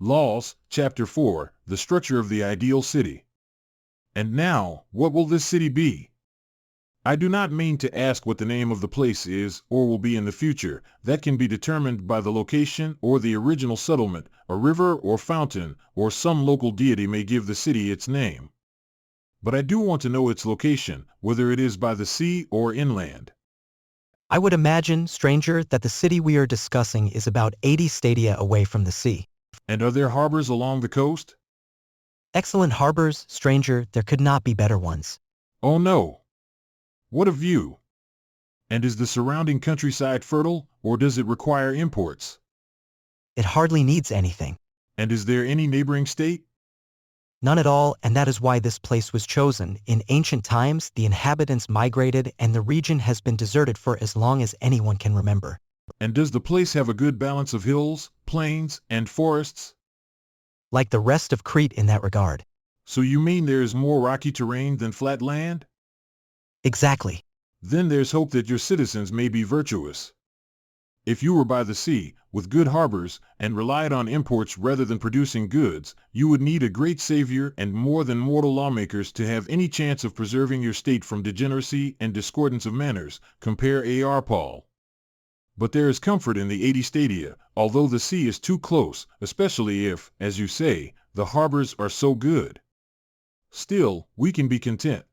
Laws, Chapter 4, The Structure of the Ideal City. And now, what will this city be? I do not mean to ask what the name of the place is or will be in the future. That can be determined by the location or the original settlement. A river or fountain or some local deity may give the city its name. But I do want to know its location, whether it is by the sea or inland. I would imagine, stranger, that the city we are discussing is about 80 stadia away from the sea. And are there harbors along the coast? Excellent harbors, stranger, there could not be better ones. Oh no! What a view! And is the surrounding countryside fertile, or does it require imports? It hardly needs anything. And is there any neighboring state? None at all, and that is why this place was chosen. In ancient times, the inhabitants migrated, and the region has been deserted for as long as anyone can remember. And does the place have a good balance of hills, plains, and forests? Like the rest of Crete in that regard. So you mean there is more rocky terrain than flat land? Exactly. Then there's hope that your citizens may be virtuous. If you were by the sea, with good harbors, and relied on imports rather than producing goods, you would need a great savior and more than mortal lawmakers to have any chance of preserving your state from degeneracy and discordance of manners. Compare A.R. Paul. But there is comfort in the 80 stadia, although the sea is too close, especially if, as you say, the harbors are so good. Still, we can be content.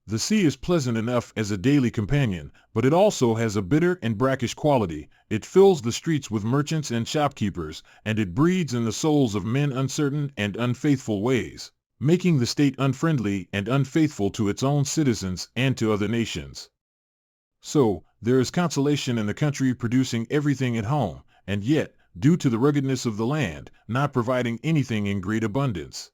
The sea is pleasant enough as a daily companion, but it also has a bitter and brackish quality. It fills the streets with merchants and shopkeepers, and it breeds in the souls of men uncertain and unfaithful ways, making the state unfriendly and unfaithful to its own citizens and to other nations. So, there is consolation in the country producing everything at home, and yet, due to the ruggedness of the land, not providing anything in great abundance.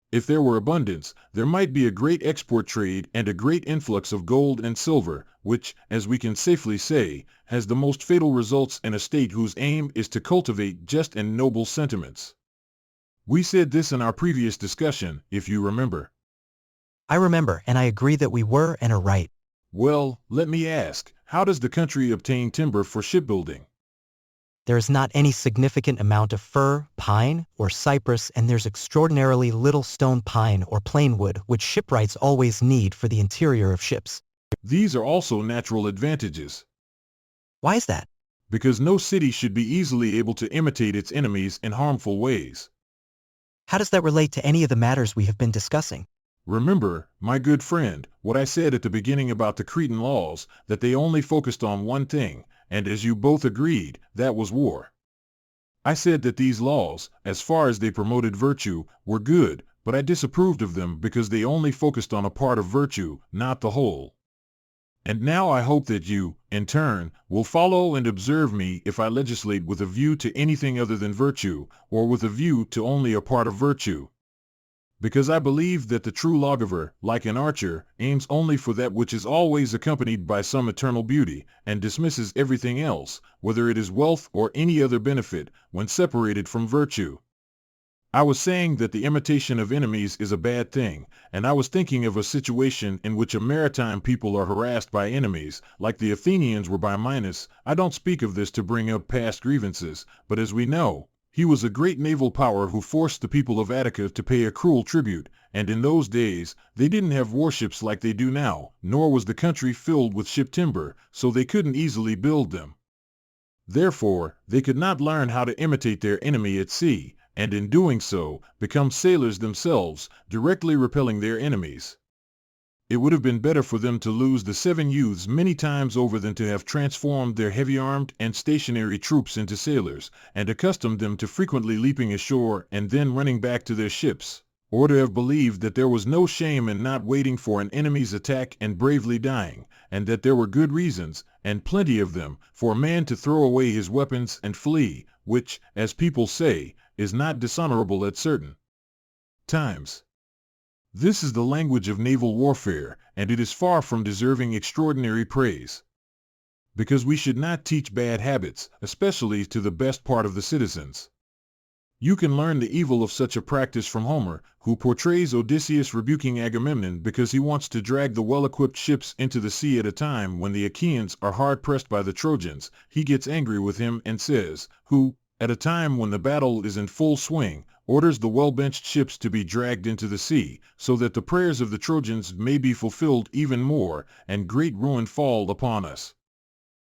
If there were abundance, there might be a great export trade and a great influx of gold and silver, which, as we can safely say, has the most fatal results in a state whose aim is to cultivate just and noble sentiments. We said this in our previous discussion, if you remember. I remember, and I agree that we were and are right. Well, let me ask, how does the country obtain timber for shipbuilding? There is not any significant amount of fir, pine, or cypress, and there's extraordinarily little stone pine or plain wood, which shipwrights always need for the interior of ships. These are also natural advantages. Why is that? Because no city should be easily able to imitate its enemies in harmful ways. How does that relate to any of the matters we have been discussing? Remember, my good friend, what I said at the beginning about the Cretan laws, that they only focused on one thing, and as you both agreed, that was war. I said that these laws, as far as they promoted virtue, were good, but I disapproved of them because they only focused on a part of virtue, not the whole. And now I hope that you, in turn, will follow and observe me if I legislate with a view to anything other than virtue, or with a view to only a part of virtue. Because I believe that the true lawgiver, like an archer, aims only for that which is always accompanied by some eternal beauty, and dismisses everything else, whether it is wealth or any other benefit, when separated from virtue. I was saying that the imitation of enemies is a bad thing, and I was thinking of a situation in which a maritime people are harassed by enemies, like the Athenians were by Minos. I don't speak of this to bring up past grievances, but as we know, he was a great naval power who forced the people of Attica to pay a cruel tribute, and in those days, they didn't have warships like they do now, nor was the country filled with ship timber, so they couldn't easily build them. Therefore, they could not learn how to imitate their enemy at sea, and in doing so, become sailors themselves, directly repelling their enemies. It would have been better for them to lose the 7 youths many times over than to have transformed their heavy-armed and stationary troops into sailors, and accustomed them to frequently leaping ashore and then running back to their ships, or to have believed that there was no shame in not waiting for an enemy's attack and bravely dying, and that there were good reasons, and plenty of them, for a man to throw away his weapons and flee, which, as people say, is not dishonorable at certain times. This is the language of naval warfare, and it is far from deserving extraordinary praise. Because we should not teach bad habits, especially to the best part of the citizens. You can learn the evil of such a practice from Homer, who portrays Odysseus rebuking Agamemnon because he wants to drag the well-equipped ships into the sea at a time when the Achaeans are hard-pressed by the Trojans. He gets angry with him and says, "Who At a time when the battle is in full swing, orders the well-benched ships to be dragged into the sea, so that the prayers of the Trojans may be fulfilled even more, and great ruin fall upon us.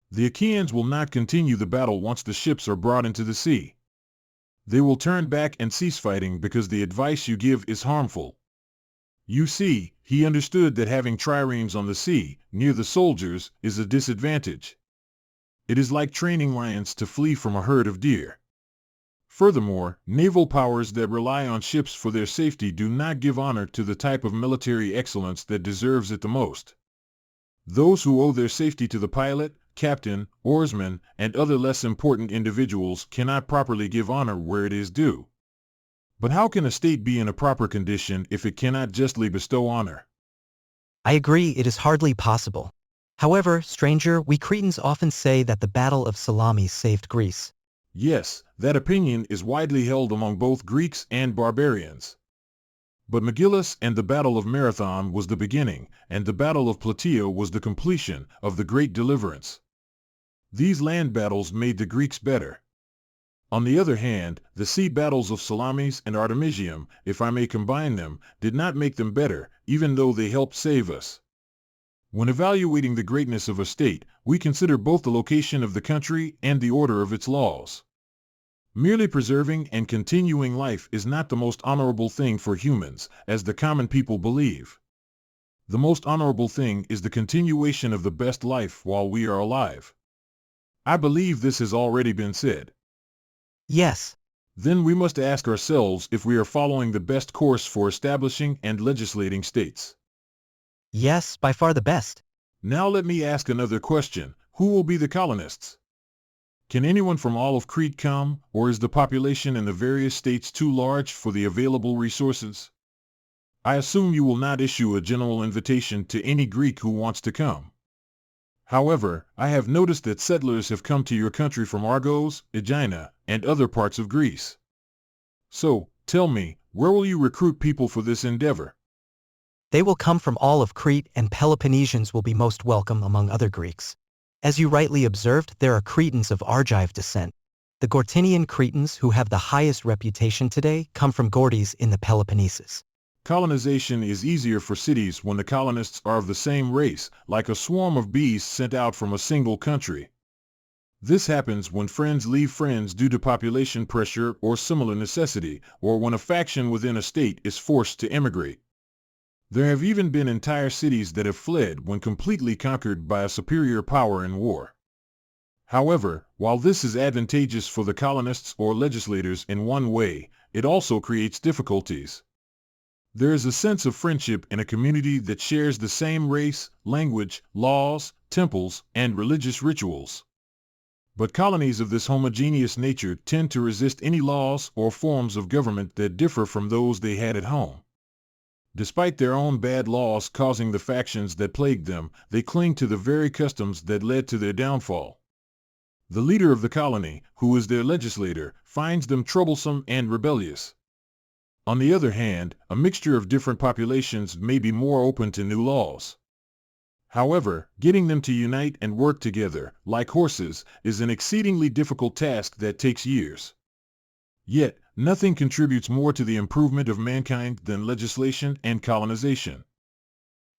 The Achaeans will not continue the battle once the ships are brought into the sea. They will turn back and cease fighting because the advice you give is harmful. You see, he understood that having triremes on the sea, near the soldiers, is a disadvantage. It is like training lions to flee from a herd of deer. Furthermore, naval powers that rely on ships for their safety do not give honor to the type of military excellence that deserves it the most. Those who owe their safety to the pilot, captain, oarsman, and other less important individuals cannot properly give honor where it is due. But how can a state be in a proper condition if it cannot justly bestow honor? I agree it is hardly possible. However, stranger, we Cretans often say that the Battle of Salamis saved Greece. Yes, that opinion is widely held among both Greeks and barbarians. But Megillus and the Battle of Marathon was the beginning, and the Battle of Plataea was the completion of the great deliverance. These land battles made the Greeks better. On the other hand, the sea battles of Salamis and Artemisium, if I may combine them, did not make them better, even though they helped save us. When evaluating the greatness of a state, we consider both the location of the country and the order of its laws. Merely preserving and continuing life is not the most honorable thing for humans, as the common people believe. The most honorable thing is the continuation of the best life while we are alive. I believe this has already been said. Yes. Then we must ask ourselves if we are following the best course for establishing and legislating states. Yes, by far the best. Now let me ask another question. Who will be the colonists? Can anyone from all of Crete come, or is the population in the various states too large for the available resources? I assume you will not issue a general invitation to any Greek who wants to come. However, I have noticed that settlers have come to your country from Argos, Aegina, and other parts of Greece. So, tell me, where will you recruit people for this endeavor? They will come from all of Crete, and Peloponnesians will be most welcome among other Greeks. As you rightly observed, there are Cretans of Argive descent. The Gortinian Cretans, who have the highest reputation today, come from Gortys in the Peloponnesus. Colonization is easier for cities when the colonists are of the same race, like a swarm of bees sent out from a single country. This happens when friends leave friends due to population pressure or similar necessity, or when a faction within a state is forced to emigrate. There have even been entire cities that have fled when completely conquered by a superior power in war. However, while this is advantageous for the colonists or legislators in one way, it also creates difficulties. There is a sense of friendship in a community that shares the same race, language, laws, temples, and religious rituals. But colonies of this homogeneous nature tend to resist any laws or forms of government that differ from those they had at home. Despite their own bad laws causing the factions that plagued them, they cling to the very customs that led to their downfall. The leader of the colony, who is their legislator, finds them troublesome and rebellious. On the other hand, a mixture of different populations may be more open to new laws. However, getting them to unite and work together, like horses, is an exceedingly difficult task that takes years. Yet, nothing contributes more to the improvement of mankind than legislation and colonization.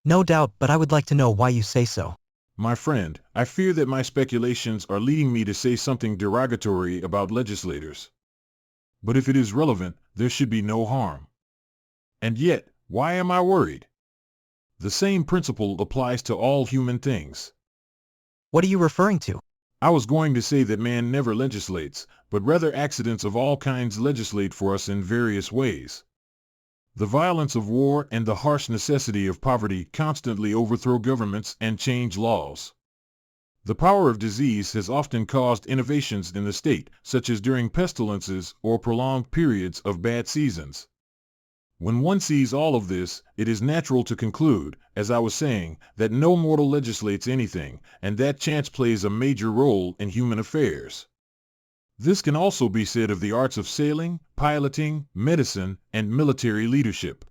No doubt, but I would like to know why you say so. My friend, I fear that my speculations are leading me to say something derogatory about legislators. But if it is relevant, there should be no harm. And yet, why am I worried? The same principle applies to all human things. What are you referring to? I was going to say that man never legislates, but rather accidents of all kinds legislate for us in various ways. The violence of war and the harsh necessity of poverty constantly overthrow governments and change laws. The power of disease has often caused innovations in the state, such as during pestilences or prolonged periods of bad seasons. When one sees all of this, it is natural to conclude, as I was saying, that no mortal legislates anything, and that chance plays a major role in human affairs. This can also be said of the arts of sailing, piloting, medicine, and military leadership.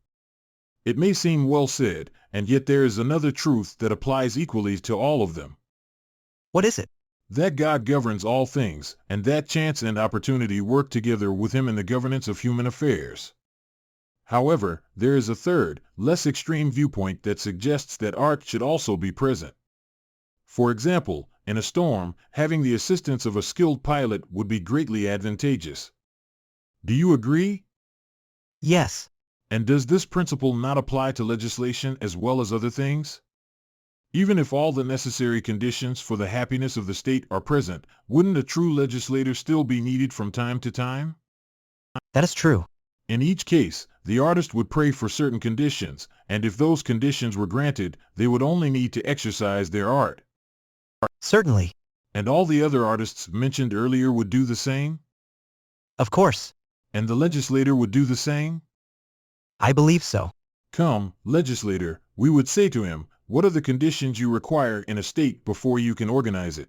It may seem well said, and yet there is another truth that applies equally to all of them. What is it? That God governs all things, and that chance and opportunity work together with him in the governance of human affairs. However, there is a third, less extreme viewpoint that suggests that art should also be present. For example, in a storm, having the assistance of a skilled pilot would be greatly advantageous. Do you agree? Yes. And does this principle not apply to legislation as well as other things? Even if all the necessary conditions for the happiness of the state are present, wouldn't a true legislator still be needed from time to time? That is true. In each case, the artist would pray for certain conditions, and if those conditions were granted, they would only need to exercise their art. Certainly. And all the other artists mentioned earlier would do the same? Of course. And the legislator would do the same? I believe so. Come, legislator, we would say to him, what are the conditions you require in a state before you can organize it?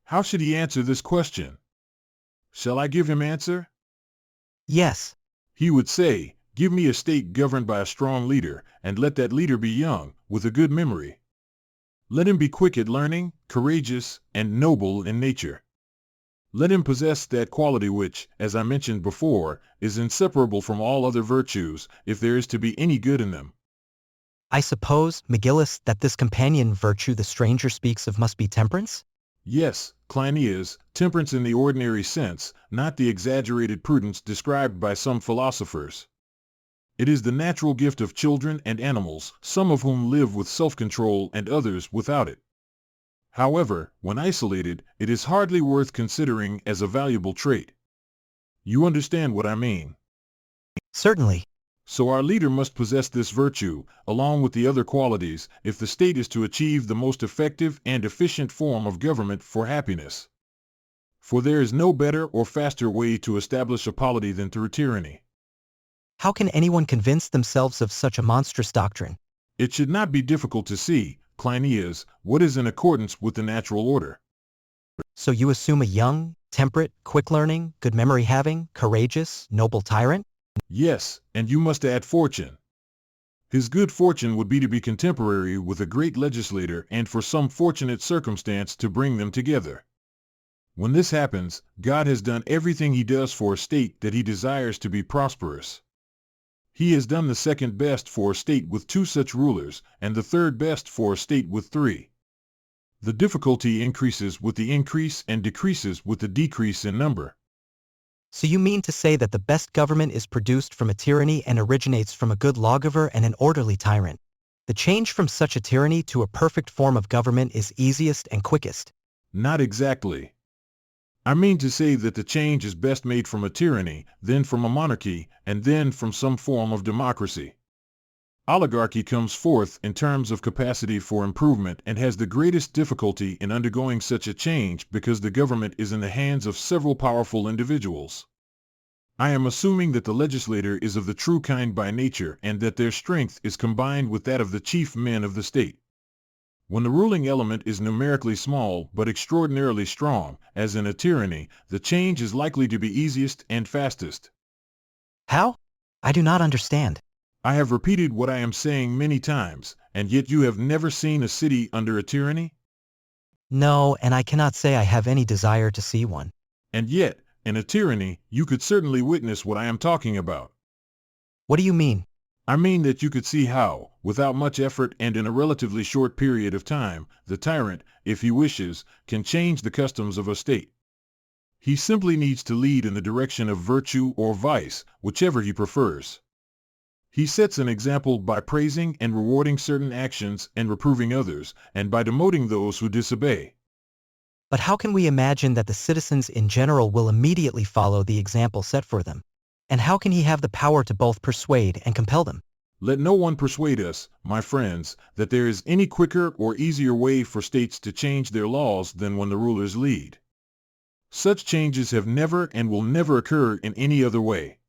How should he answer this question? Shall I give him answer? Yes. He would say, give me a state governed by a strong leader, and let that leader be young, with a good memory. Let him be quick at learning, courageous, and noble in nature. Let him possess that quality which, as I mentioned before, is inseparable from all other virtues, if there is to be any good in them. I suppose, McGillis, that this companion virtue the stranger speaks of must be temperance? Yes, Cleinias, temperance in the ordinary sense, not the exaggerated prudence described by some philosophers. It is the natural gift of children and animals, some of whom live with self-control and others without it. However, when isolated, it is hardly worth considering as a valuable trait. You understand what I mean? Certainly. So our leader must possess this virtue, along with the other qualities, if the state is to achieve the most effective and efficient form of government for happiness. For there is no better or faster way to establish a polity than through tyranny. How can anyone convince themselves of such a monstrous doctrine? It should not be difficult to see, Cleinias, what is in accordance with the natural order. So you assume a young, temperate, quick-learning, good memory-having, courageous, noble tyrant? Yes, and you must add fortune. His good fortune would be to be contemporary with a great legislator and for some fortunate circumstance to bring them together. When this happens, God has done everything he does for a state that he desires to be prosperous. He has done the second best for a state with 2 such rulers, and the third best for a state with 3. The difficulty increases with the increase and decreases with the decrease in number. So you mean to say that the best government is produced from a tyranny and originates from a good lawgiver and an orderly tyrant. The change from such a tyranny to a perfect form of government is easiest and quickest. Not exactly. I mean to say that the change is best made from a tyranny, then from a monarchy, and then from some form of democracy. Oligarchy comes forth in terms of capacity for improvement and has the greatest difficulty in undergoing such a change because the government is in the hands of several powerful individuals. I am assuming that the legislator is of the true kind by nature and that their strength is combined with that of the chief men of the state. When the ruling element is numerically small but extraordinarily strong, as in a tyranny, the change is likely to be easiest and fastest. How? I do not understand. I have repeated what I am saying many times, and yet you have never seen a city under a tyranny? No, and I cannot say I have any desire to see one. And yet, in a tyranny, you could certainly witness what I am talking about. What do you mean? I mean that you could see how, without much effort and in a relatively short period of time, the tyrant, if he wishes, can change the customs of a state. He simply needs to lead in the direction of virtue or vice, whichever he prefers. He sets an example by praising and rewarding certain actions and reproving others, and by demoting those who disobey. But how can we imagine that the citizens in general will immediately follow the example set for them? And how can he have the power to both persuade and compel them? Let no one persuade us, my friends, that there is any quicker or easier way for states to change their laws than when the rulers lead. Such changes have never and will never occur in any other way.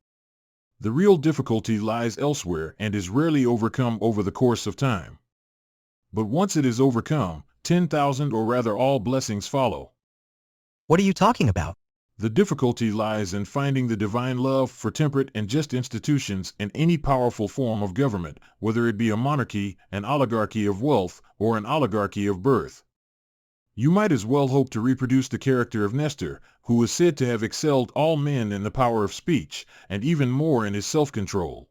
The real difficulty lies elsewhere and is rarely overcome over the course of time. But once it is overcome, 10,000 or rather all blessings follow. What are you talking about? The difficulty lies in finding the divine love for temperate and just institutions in any powerful form of government, whether it be a monarchy, an oligarchy of wealth, or an oligarchy of birth. You might as well hope to reproduce the character of Nestor, who is said to have excelled all men in the power of speech, and even more in his self-control.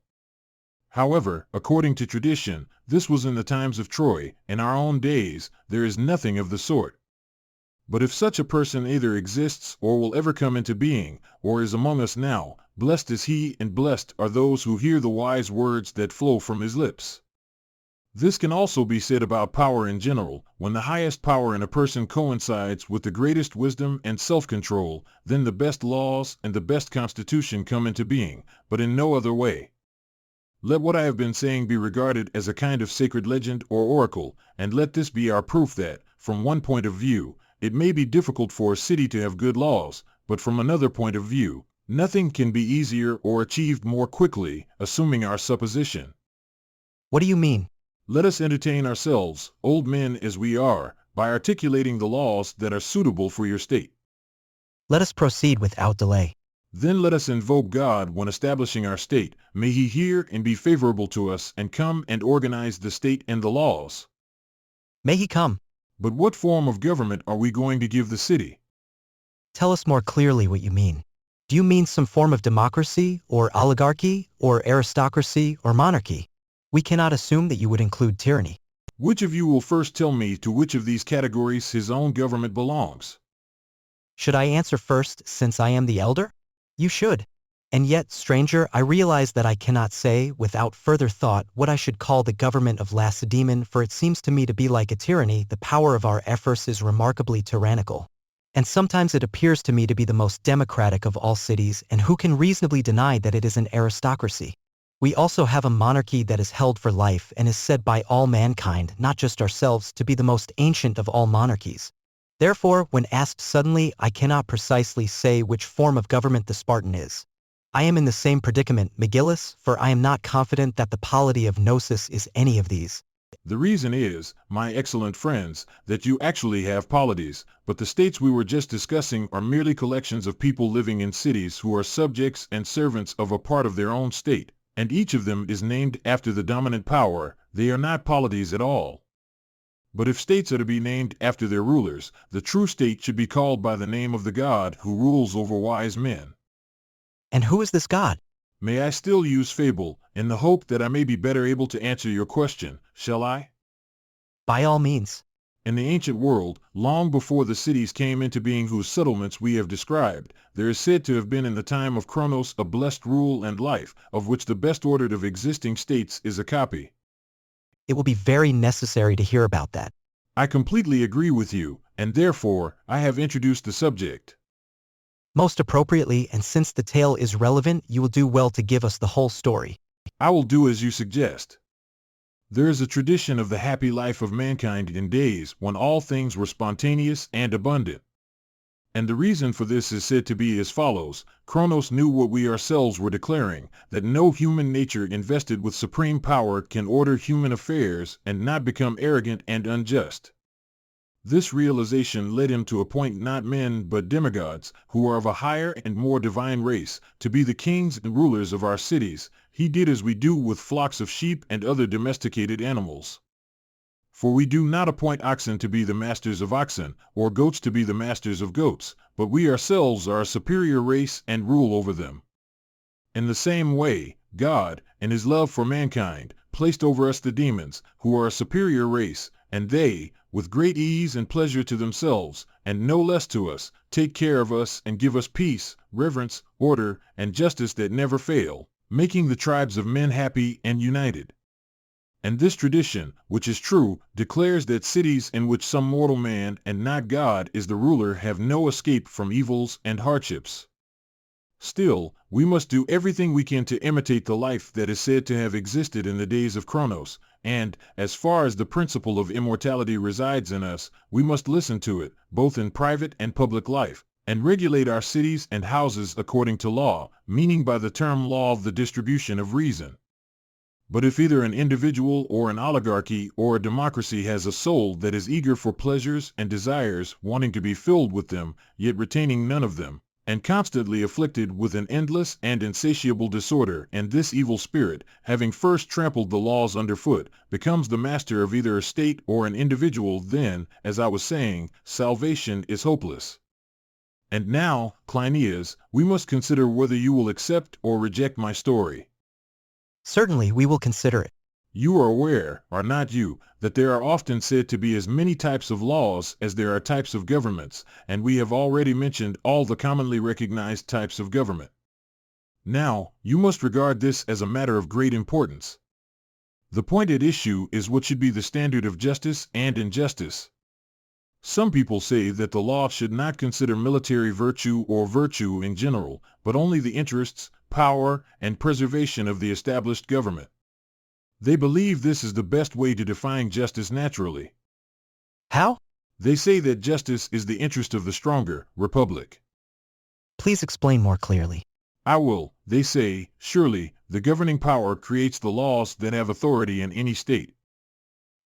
However, according to tradition, this was in the times of Troy. In our own days, there is nothing of the sort. But if such a person either exists or will ever come into being, or is among us now, blessed is he and blessed are those who hear the wise words that flow from his lips. This can also be said about power in general. When the highest power in a person coincides with the greatest wisdom and self-control, then the best laws and the best constitution come into being, but in no other way. Let what I have been saying be regarded as a kind of sacred legend or oracle, and let this be our proof that, from one point of view, it may be difficult for a city to have good laws, but from another point of view, nothing can be easier or achieved more quickly, assuming our supposition. What do you mean? Let us entertain ourselves, old men as we are, by articulating the laws that are suitable for your state. Let us proceed without delay. Then let us invoke God when establishing our state. May he hear and be favorable to us and come and organize the state and the laws. May he come. But what form of government are we going to give the city? Tell us more clearly what you mean. Do you mean some form of democracy, or oligarchy, or aristocracy, or monarchy? We cannot assume that you would include tyranny. Which of you will first tell me to which of these categories his own government belongs? Should I answer first, since I am the elder? You should. And yet, stranger, I realize that I cannot say, without further thought, what I should call the government of Lacedaemon, for it seems to me to be like a tyranny. The power of our Ephesus is remarkably tyrannical. And sometimes it appears to me to be the most democratic of all cities, and who can reasonably deny that it is an aristocracy? We also have a monarchy that is held for life and is said by all mankind, not just ourselves, to be the most ancient of all monarchies. Therefore, when asked suddenly, I cannot precisely say which form of government the Spartan is. I am in the same predicament, Megillus, for I am not confident that the polity of Gnosis is any of these. The reason is, my excellent friends, that you actually have polities, but the states we were just discussing are merely collections of people living in cities who are subjects and servants of a part of their own state, and each of them is named after the dominant power. They are not polities at all. But if states are to be named after their rulers, the true state should be called by the name of the God who rules over wise men. And who is this God? May I still use fable, in the hope that I may be better able to answer your question, shall I? By all means. In the ancient world, long before the cities came into being whose settlements we have described, there is said to have been in the time of Kronos a blessed rule and life, of which the best ordered of existing states is a copy. It will be very necessary to hear about that. I completely agree with you, and therefore, I have introduced the subject. Most appropriately, and since the tale is relevant, you will do well to give us the whole story. I will do as you suggest. There is a tradition of the happy life of mankind in days when all things were spontaneous and abundant. And the reason for this is said to be as follows. Kronos knew what we ourselves were declaring, that no human nature invested with supreme power can order human affairs and not become arrogant and unjust. This realization led him to appoint not men but demigods, who are of a higher and more divine race, to be the kings and rulers of our cities. He did as we do with flocks of sheep and other domesticated animals. For we do not appoint oxen to be the masters of oxen, or goats to be the masters of goats, but we ourselves are a superior race and rule over them. In the same way, God, in his love for mankind, placed over us the demons, who are a superior race, and they, with great ease and pleasure to themselves, and no less to us, take care of us and give us peace, reverence, order, and justice that never fail, making the tribes of men happy and united. And this tradition, which is true, declares that cities in which some mortal man and not God is the ruler have no escape from evils and hardships. Still, we must do everything we can to imitate the life that is said to have existed in the days of Kronos, and, as far as the principle of immortality resides in us, we must listen to it, both in private and public life, and regulate our cities and houses according to law, meaning by the term law of the distribution of reason. But if either an individual or an oligarchy or a democracy has a soul that is eager for pleasures and desires, wanting to be filled with them, yet retaining none of them, and constantly afflicted with an endless and insatiable disorder, and this evil spirit, having first trampled the laws underfoot, becomes the master of either a state or an individual, then, as I was saying, salvation is hopeless. And now, Cleinias, we must consider whether you will accept or reject my story. Certainly, we will consider it. You are aware, are not you, that there are often said to be as many types of laws as there are types of governments, and we have already mentioned all the commonly recognized types of government. Now, you must regard this as a matter of great importance. The point at issue is what should be the standard of justice and injustice. Some people say that the law should not consider military virtue or virtue in general, but only the interests, power, and preservation of the established government. They believe this is the best way to define justice naturally. How? They say that justice is the interest of the stronger, republic. Please explain more clearly. I will, they say, surely, the governing power creates the laws that have authority in any state.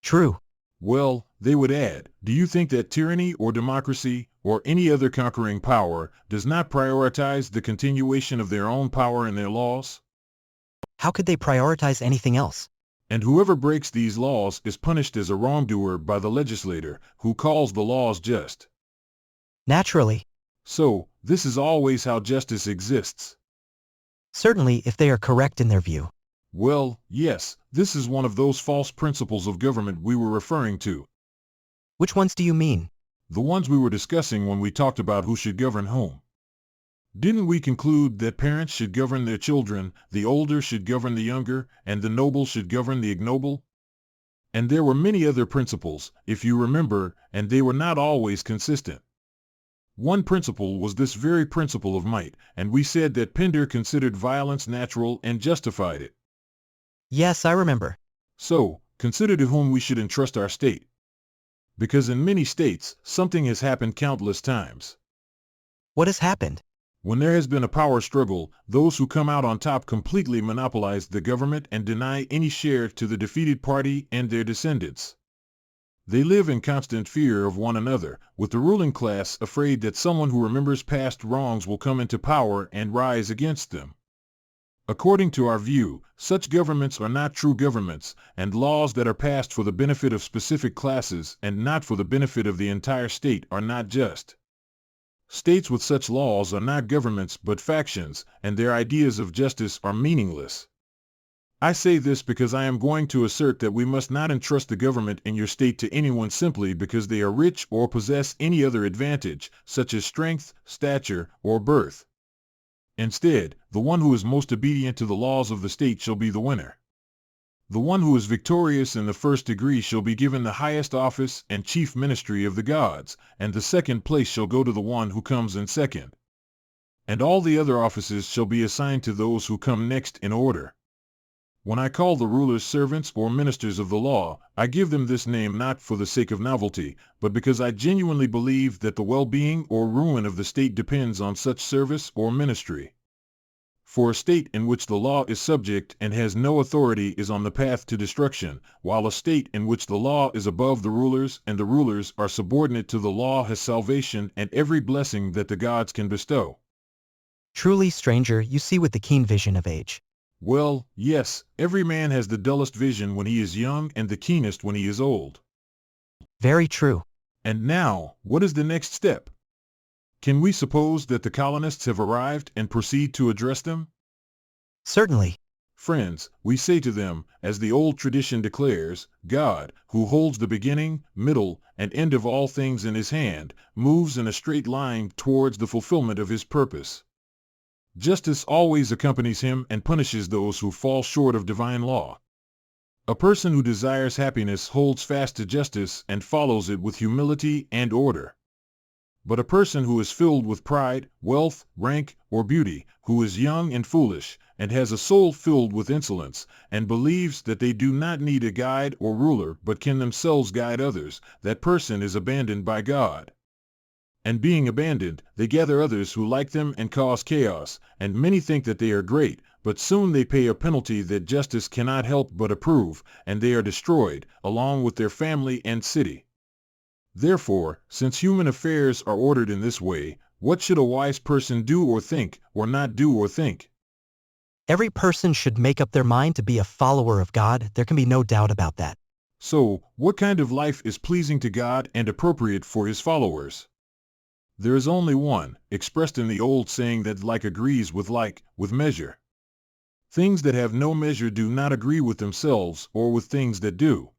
True. Well, they would add, do you think that tyranny or democracy, or any other conquering power, does not prioritize the continuation of their own power in their laws? How could they prioritize anything else? And whoever breaks these laws is punished as a wrongdoer by the legislator, who calls the laws just. Naturally. So, this is always how justice exists. Certainly, if they are correct in their view. Well, yes, this is one of those false principles of government we were referring to. Which ones do you mean? The ones we were discussing when we talked about who should govern whom. Didn't we conclude that parents should govern their children, the older should govern the younger, and the noble should govern the ignoble? And there were many other principles, if you remember, and they were not always consistent. One principle was this very principle of might, and we said that Pindar considered violence natural and justified it. Yes, I remember. So, consider to whom we should entrust our state. Because in many states, something has happened countless times. What has happened? When there has been a power struggle, those who come out on top completely monopolize the government and deny any share to the defeated party and their descendants. They live in constant fear of one another, with the ruling class afraid that someone who remembers past wrongs will come into power and rise against them. According to our view, such governments are not true governments, and laws that are passed for the benefit of specific classes and not for the benefit of the entire state are not just. States with such laws are not governments but factions, and their ideas of justice are meaningless. I say this because I am going to assert that we must not entrust the government in your state to anyone simply because they are rich or possess any other advantage, such as strength, stature, or birth. Instead, the one who is most obedient to the laws of the state shall be the winner. The one who is victorious in the first degree shall be given the highest office and chief ministry of the gods, and the second place shall go to the one who comes in second. And all the other offices shall be assigned to those who come next in order. When I call the rulers servants or ministers of the law, I give them this name not for the sake of novelty, but because I genuinely believe that the well-being or ruin of the state depends on such service or ministry. For a state in which the law is subject and has no authority is on the path to destruction, while a state in which the law is above the rulers and the rulers are subordinate to the law has salvation and every blessing that the gods can bestow. Truly, stranger, you see with the keen vision of age. Well, yes, every man has the dullest vision when he is young and the keenest when he is old. Very true. And now, what is the next step? Can we suppose that the colonists have arrived and proceed to address them? Certainly. Friends, we say to them, as the old tradition declares, God, who holds the beginning, middle, and end of all things in his hand, moves in a straight line towards the fulfillment of his purpose. Justice always accompanies him and punishes those who fall short of divine law. A person who desires happiness holds fast to justice and follows it with humility and order. But a person who is filled with pride, wealth, rank, or beauty, who is young and foolish, and has a soul filled with insolence, and believes that they do not need a guide or ruler but can themselves guide others, that person is abandoned by God. And being abandoned, they gather others who like them and cause chaos, and many think that they are great, but soon they pay a penalty that justice cannot help but approve, and they are destroyed, along with their family and city. Therefore, since human affairs are ordered in this way, What should a wise person do or think, or not do or think? Every person should make up their mind to be a follower of God. There can be no doubt about that. So, what kind of life is pleasing to God and appropriate for his followers? There is only one, expressed in the old saying that like agrees with like, with measure. Things that have no measure do not agree with themselves or with things that do.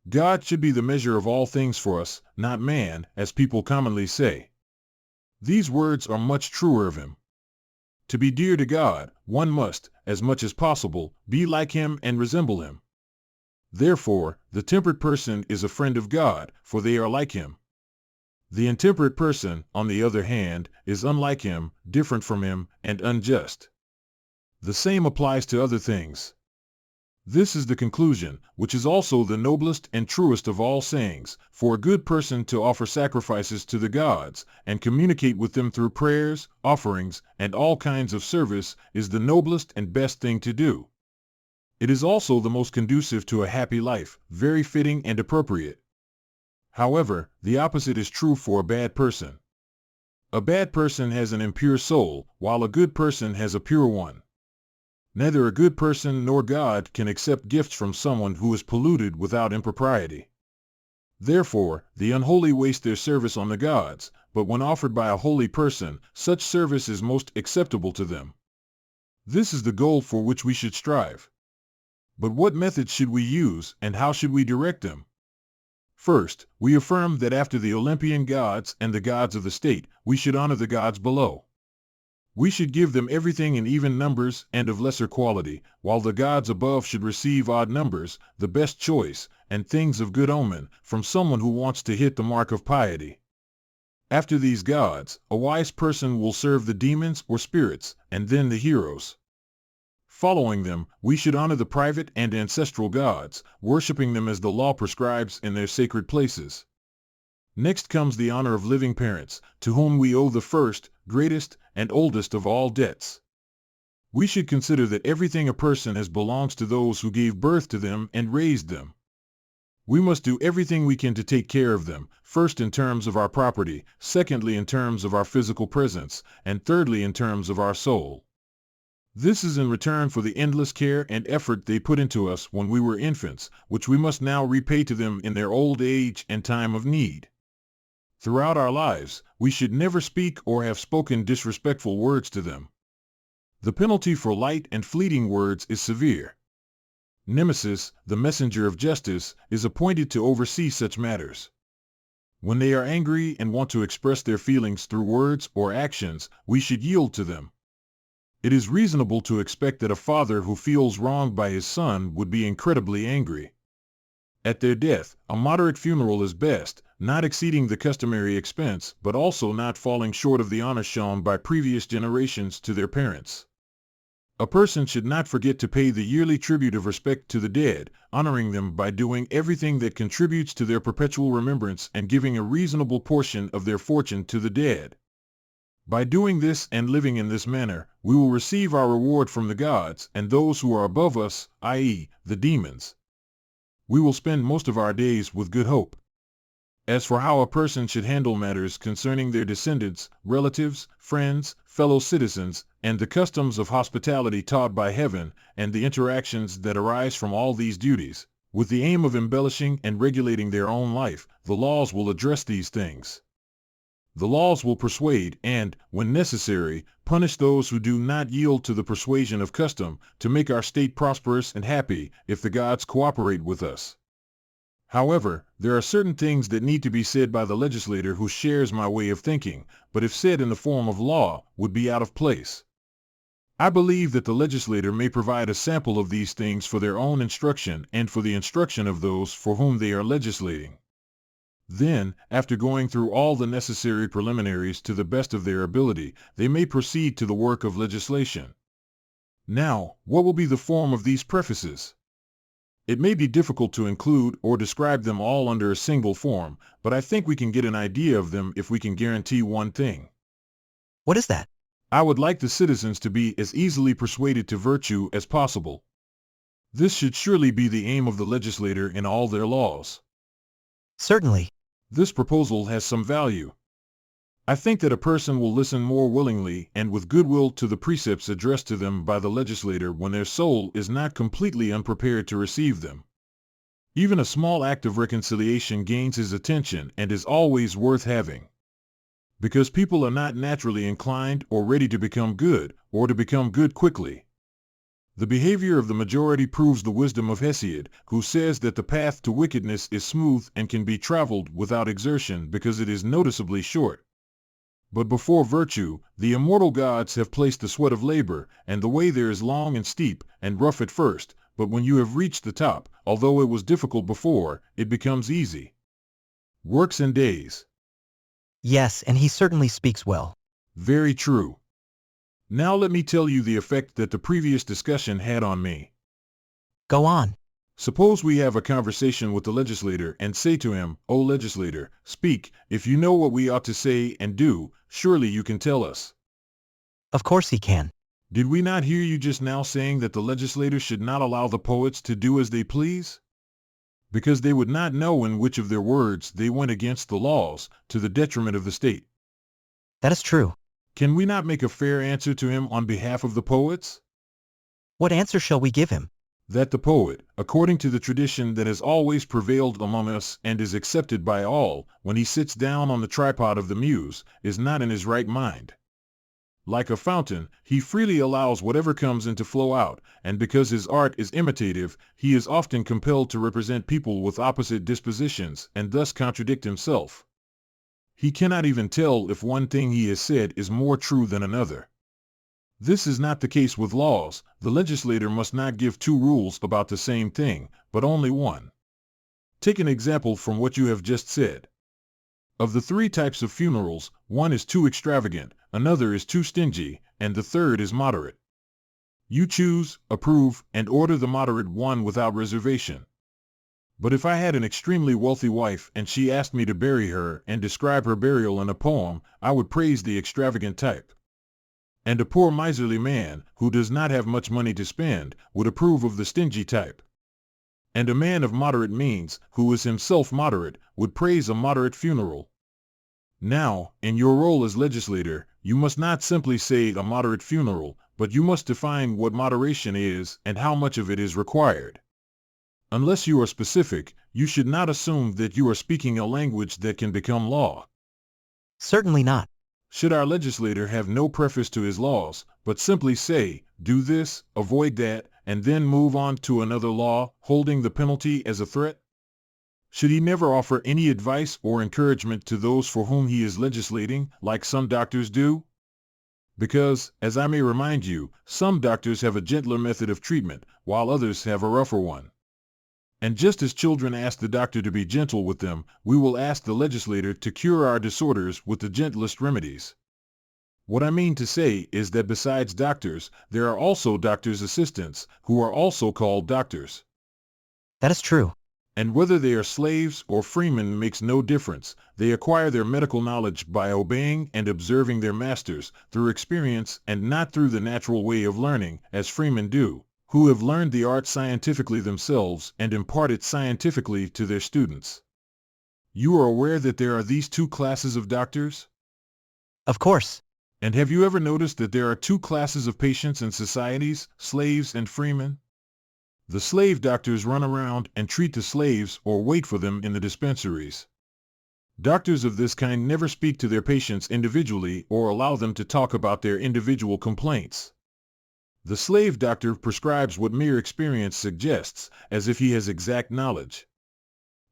God should be the measure of all things for us, not man, as people commonly say. These words are much truer of him. To be dear to God, one must, as much as possible, be like him and resemble him. Therefore, the temperate person is a friend of God, for they are like him. The intemperate person, on the other hand, is unlike him, different from him, and unjust. The same applies to other things. This is the conclusion, which is also the noblest and truest of all sayings, for a good person to offer sacrifices to the gods, and communicate with them through prayers, offerings, and all kinds of service, is the noblest and best thing to do. It is also the most conducive to a happy life, very fitting and appropriate. However, the opposite is true for a bad person. A bad person has an impure soul, while a good person has a pure one. Neither a good person nor God can accept gifts from someone who is polluted without impropriety. Therefore, the unholy waste their service on the gods, but when offered by a holy person, such service is most acceptable to them. This is the goal for which we should strive. But what methods should we use, and how should we direct them? First, we affirm that after the Olympian gods and the gods of the state, we should honor the gods below. We should give them everything in even numbers and of lesser quality, while the gods above should receive odd numbers, the best choice, and things of good omen, from someone who wants to hit the mark of piety. After these gods, a wise person will serve the demons or spirits, and then the heroes. Following them, we should honor the private and ancestral gods, worshipping them as the law prescribes in their sacred places. Next comes the honor of living parents, to whom we owe the first, greatest, and oldest of all debts. We should consider that everything a person has belongs to those who gave birth to them and raised them. We must do everything we can to take care of them, first in terms of our property, secondly in terms of our physical presence, and thirdly in terms of our soul. This is in return for the endless care and effort they put into us when we were infants, which we must now repay to them in their old age and time of need. Throughout our lives, we should never speak or have spoken disrespectful words to them. The penalty for light and fleeting words is severe. Nemesis, the messenger of justice, is appointed to oversee such matters. When they are angry and want to express their feelings through words or actions, we should yield to them. It is reasonable to expect that a father who feels wronged by his son would be incredibly angry. At their death, a moderate funeral is best, not exceeding the customary expense, but also not falling short of the honor shown by previous generations to their parents. A person should not forget to pay the yearly tribute of respect to the dead, honoring them by doing everything that contributes to their perpetual remembrance and giving a reasonable portion of their fortune to the dead. By doing this and living in this manner, we will receive our reward from the gods and those who are above us, i.e., the demons. We will spend most of our days with good hope. As for how a person should handle matters concerning their descendants, relatives, friends, fellow citizens, and the customs of hospitality taught by heaven, and the interactions that arise from all these duties, with the aim of embellishing and regulating their own life, the laws will address these things. The laws will persuade and, when necessary, punish those who do not yield to the persuasion of custom, to make our state prosperous and happy, if the gods cooperate with us. However, there are certain things that need to be said by the legislator who shares my way of thinking, but if said in the form of law, would be out of place. I believe that the legislator may provide a sample of these things for their own instruction and for the instruction of those for whom they are legislating. Then, after going through all the necessary preliminaries to the best of their ability, they may proceed to the work of legislation. Now, what will be the form of these prefaces? It may be difficult to include or describe them all under a single form, but I think we can get an idea of them if we can guarantee one thing. What is that? I would like the citizens to be as easily persuaded to virtue as possible. This should surely be the aim of the legislator in all their laws. Certainly. This proposal has some value. I think that a person will listen more willingly and with goodwill to the precepts addressed to them by the legislator when their soul is not completely unprepared to receive them. Even a small act of reconciliation gains his attention and is always worth having. Because people are not naturally inclined or ready to become good, or to become good quickly. The behavior of the majority proves the wisdom of Hesiod, who says that the path to wickedness is smooth and can be traveled without exertion because it is noticeably short. But before virtue, the immortal gods have placed the sweat of labor, and the way there is long and steep and rough at first, but when you have reached the top, although it was difficult before, it becomes easy. Works in days. Yes, and he certainly speaks well. Very true. Now let me tell you the effect that the previous discussion had on me. Go on. Suppose we have a conversation with the legislator and say to him, "O legislator, speak, if you know what we ought to say and do, surely you can tell us." Of course he can. Did we not hear you just now saying that the legislator should not allow the poets to do as they please? Because they would not know in which of their words they went against the laws, to the detriment of the state. That is true. Can we not make a fair answer to him on behalf of the poets? What answer shall we give him? That the poet, according to the tradition that has always prevailed among us and is accepted by all, when he sits down on the tripod of the muse, is not in his right mind. Like a fountain, he freely allows whatever comes in to flow out, and because his art is imitative, he is often compelled to represent people with opposite dispositions and thus contradict himself. He cannot even tell if one thing he has said is more true than another. This is not the case with laws. The legislator must not give two rules about the same thing, but only one. Take an example from what you have just said. Of the three types of funerals, one is too extravagant, another is too stingy, and the third is moderate. You choose, approve, and order the moderate one without reservation. But if I had an extremely wealthy wife and she asked me to bury her and describe her burial in a poem, I would praise the extravagant type. And a poor miserly man, who does not have much money to spend, would approve of the stingy type. And a man of moderate means, who is himself moderate, would praise a moderate funeral. Now, in your role as legislator, you must not simply say a moderate funeral, but you must define what moderation is and how much of it is required. Unless you are specific, you should not assume that you are speaking a language that can become law. Certainly not. Should our legislator have no preface to his laws, but simply say, "Do this, avoid that," and then move on to another law, holding the penalty as a threat? Should he never offer any advice or encouragement to those for whom he is legislating, like some doctors do? Because, as I may remind you, some doctors have a gentler method of treatment, while others have a rougher one. And just as children ask the doctor to be gentle with them, we will ask the legislator to cure our disorders with the gentlest remedies. What I mean to say is that besides doctors, there are also doctors' assistants, who are also called doctors. That is true. And whether they are slaves or freemen makes no difference. They acquire their medical knowledge by obeying and observing their masters, through experience and not through the natural way of learning, as freemen do, who have learned the art scientifically themselves and impart it scientifically to their students. You are aware that there are these two classes of doctors? Of course. And have you ever noticed that there are two classes of patients in societies, slaves and freemen? The slave doctors run around and treat the slaves or wait for them in the dispensaries. Doctors of this kind never speak to their patients individually or allow them to talk about their individual complaints. The slave doctor prescribes what mere experience suggests, as if he has exact knowledge.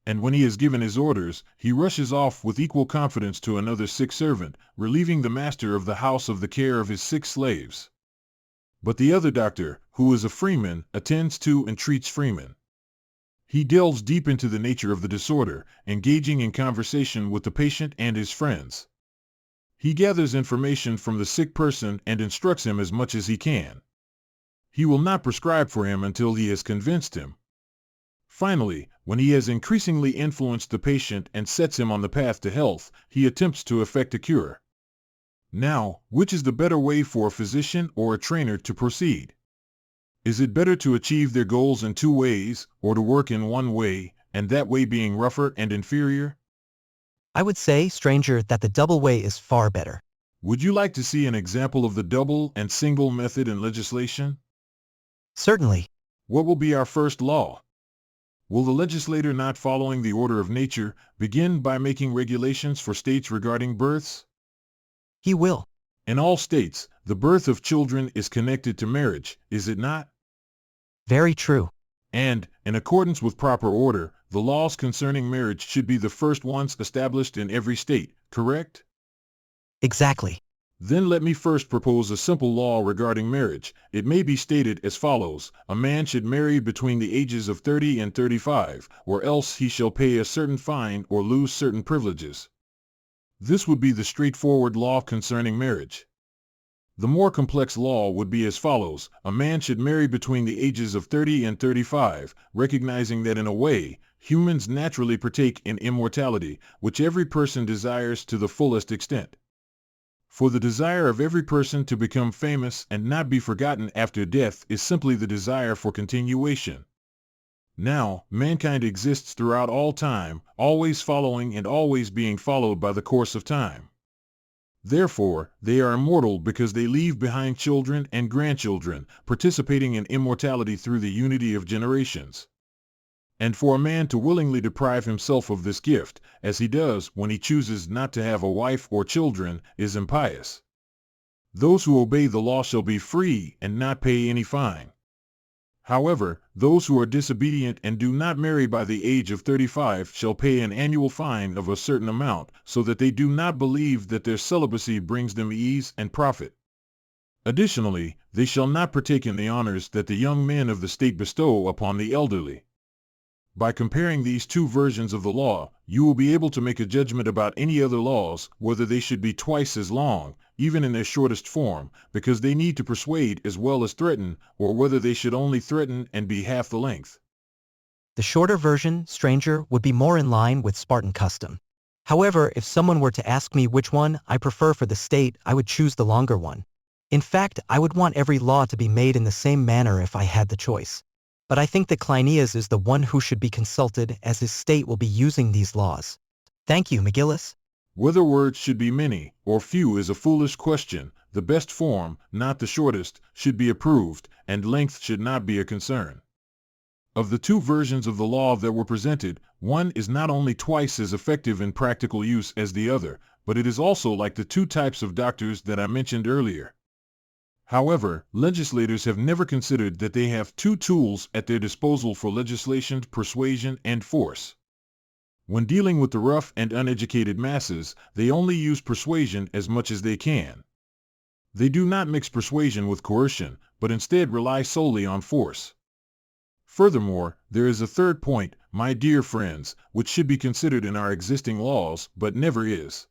And when he has given his orders, he rushes off with equal confidence to another sick servant, relieving the master of the house of the care of his sick slaves. But the other doctor, who is a freeman, attends to and treats freemen. He delves deep into the nature of the disorder, engaging in conversation with the patient and his friends. He gathers information from the sick person and instructs him as much as he can. He will not prescribe for him until he has convinced him. Finally, when he has increasingly influenced the patient and sets him on the path to health, he attempts to effect a cure. Now, which is the better way for a physician or a trainer to proceed? Is it better to achieve their goals in two ways, or to work in one way, and that way being rougher and inferior? I would say, stranger, that the double way is far better. Would you like to see an example of the double and single method in legislation? Certainly. What will be our first law? Will the legislator, not following the order of nature, begin by making regulations for states regarding births? He will. In all states, the birth of children is connected to marriage, is it not? Very true. And, in accordance with proper order, the laws concerning marriage should be the first ones established in every state, correct? Exactly. Then let me first propose a simple law regarding marriage. It may be stated as follows: a man should marry between the ages of 30 and 35, or else he shall pay a certain fine or lose certain privileges. This would be the straightforward law concerning marriage. The more complex law would be as follows: a man should marry between the ages of 30 and 35, recognizing that in a way, humans naturally partake in immortality, which every person desires to the fullest extent. For the desire of every person to become famous and not be forgotten after death is simply the desire for continuation. Now, mankind exists throughout all time, always following and always being followed by the course of time. Therefore, they are immortal because they leave behind children and grandchildren, participating in immortality through the unity of generations. And for a man to willingly deprive himself of this gift, as he does when he chooses not to have a wife or children, is impious. Those who obey the law shall be free and not pay any fine. However, those who are disobedient and do not marry by the age of 35 shall pay an annual fine of a certain amount, so that they do not believe that their celibacy brings them ease and profit. Additionally, they shall not partake in the honors that the young men of the state bestow upon the elderly. By comparing these two versions of the law, you will be able to make a judgment about any other laws, whether they should be twice as long, even in their shortest form, because they need to persuade as well as threaten, or whether they should only threaten and be half the length. The shorter version, stranger, would be more in line with Spartan custom. However, if someone were to ask me which one I prefer for the state, I would choose the longer one. In fact, I would want every law to be made in the same manner if I had the choice. But I think that Cleinias is the one who should be consulted, as his state will be using these laws. Thank you, McGillis. Whether words should be many or few is a foolish question. The best form, not the shortest, should be approved, and length should not be a concern. Of the two versions of the law that were presented, one is not only twice as effective in practical use as the other, but it is also like the two types of doctors that I mentioned earlier. However, legislators have never considered that they have two tools at their disposal for legislation: persuasion and force. When dealing with the rough and uneducated masses, they only use persuasion as much as they can. They do not mix persuasion with coercion, but instead rely solely on force. Furthermore, there is a third point, my dear friends, which should be considered in our existing laws, but never is.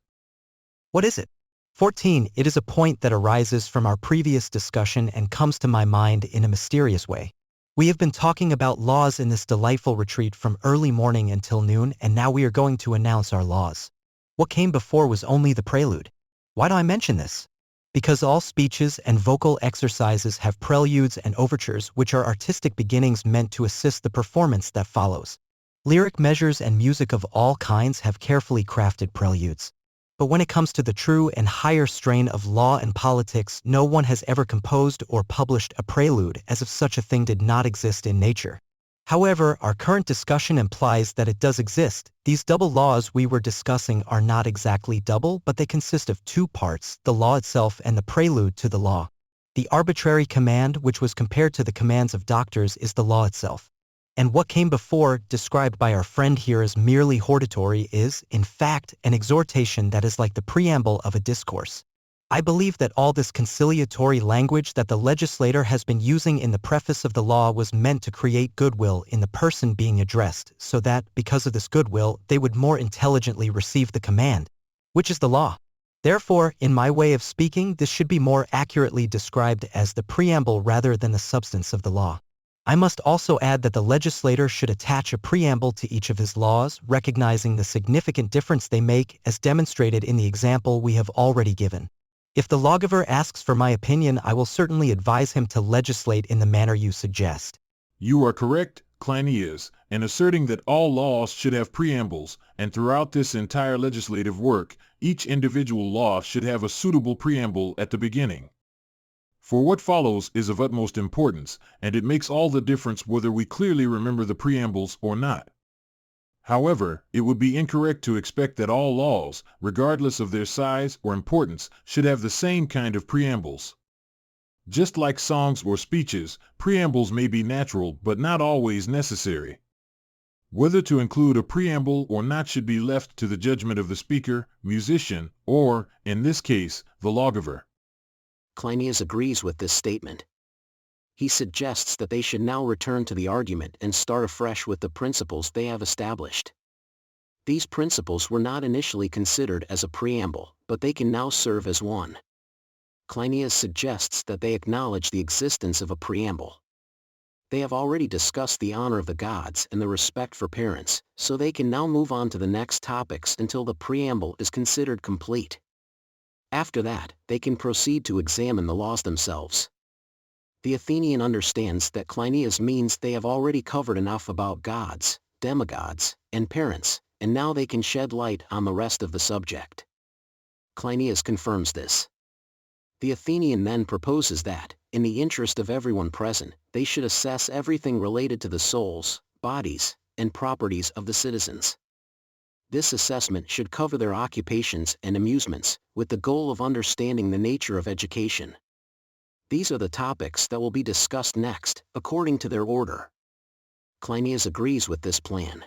What is it? 14. It is a point that arises from our previous discussion and comes to my mind in a mysterious way. We have been talking about laws in this delightful retreat from early morning until noon, and now we are going to announce our laws. What came before was only the prelude. Why do I mention this? Because all speeches and vocal exercises have preludes and overtures, which are artistic beginnings meant to assist the performance that follows. Lyric measures and music of all kinds have carefully crafted preludes. But when it comes to the true and higher strain of law and politics, no one has ever composed or published a prelude, as if such a thing did not exist in nature. However, our current discussion implies that it does exist. These double laws we were discussing are not exactly double, but they consist of two parts, the law itself and the prelude to the law. The arbitrary command, which was compared to the commands of doctors, is the law itself. And what came before, described by our friend here as merely hortatory, is, in fact, an exhortation that is like the preamble of a discourse. I believe that all this conciliatory language that the legislator has been using in the preface of the law was meant to create goodwill in the person being addressed, so that, because of this goodwill, they would more intelligently receive the command, which is the law. Therefore, in my way of speaking, this should be more accurately described as the preamble rather than the substance of the law. I must also add that the legislator should attach a preamble to each of his laws, recognizing the significant difference they make, as demonstrated in the example we have already given. If the lawgiver asks for my opinion, I will certainly advise him to legislate in the manner you suggest. You are correct, Cleinias, and asserting that all laws should have preambles, and throughout this entire legislative work, each individual law should have a suitable preamble at the beginning. For what follows is of utmost importance, and it makes all the difference whether we clearly remember the preambles or not. However, it would be incorrect to expect that all laws, regardless of their size or importance, should have the same kind of preambles. Just like songs or speeches, preambles may be natural but not always necessary. Whether to include a preamble or not should be left to the judgment of the speaker, musician, or, in this case, the lawgiver. Cleinias agrees with this statement. He suggests that they should now return to the argument and start afresh with the principles they have established. These principles were not initially considered as a preamble, but they can now serve as one. Cleinias suggests that they acknowledge the existence of a preamble. They have already discussed the honor of the gods and the respect for parents, so they can now move on to the next topics until the preamble is considered complete. After that, they can proceed to examine the laws themselves. The Athenian understands that Cleinias means they have already covered enough about gods, demigods, and parents, and now they can shed light on the rest of the subject. Cleinias confirms this. The Athenian then proposes that, in the interest of everyone present, they should assess everything related to the souls, bodies, and properties of the citizens. This assessment should cover their occupations and amusements, with the goal of understanding the nature of education. These are the topics that will be discussed next, according to their order. Cleinias agrees with this plan.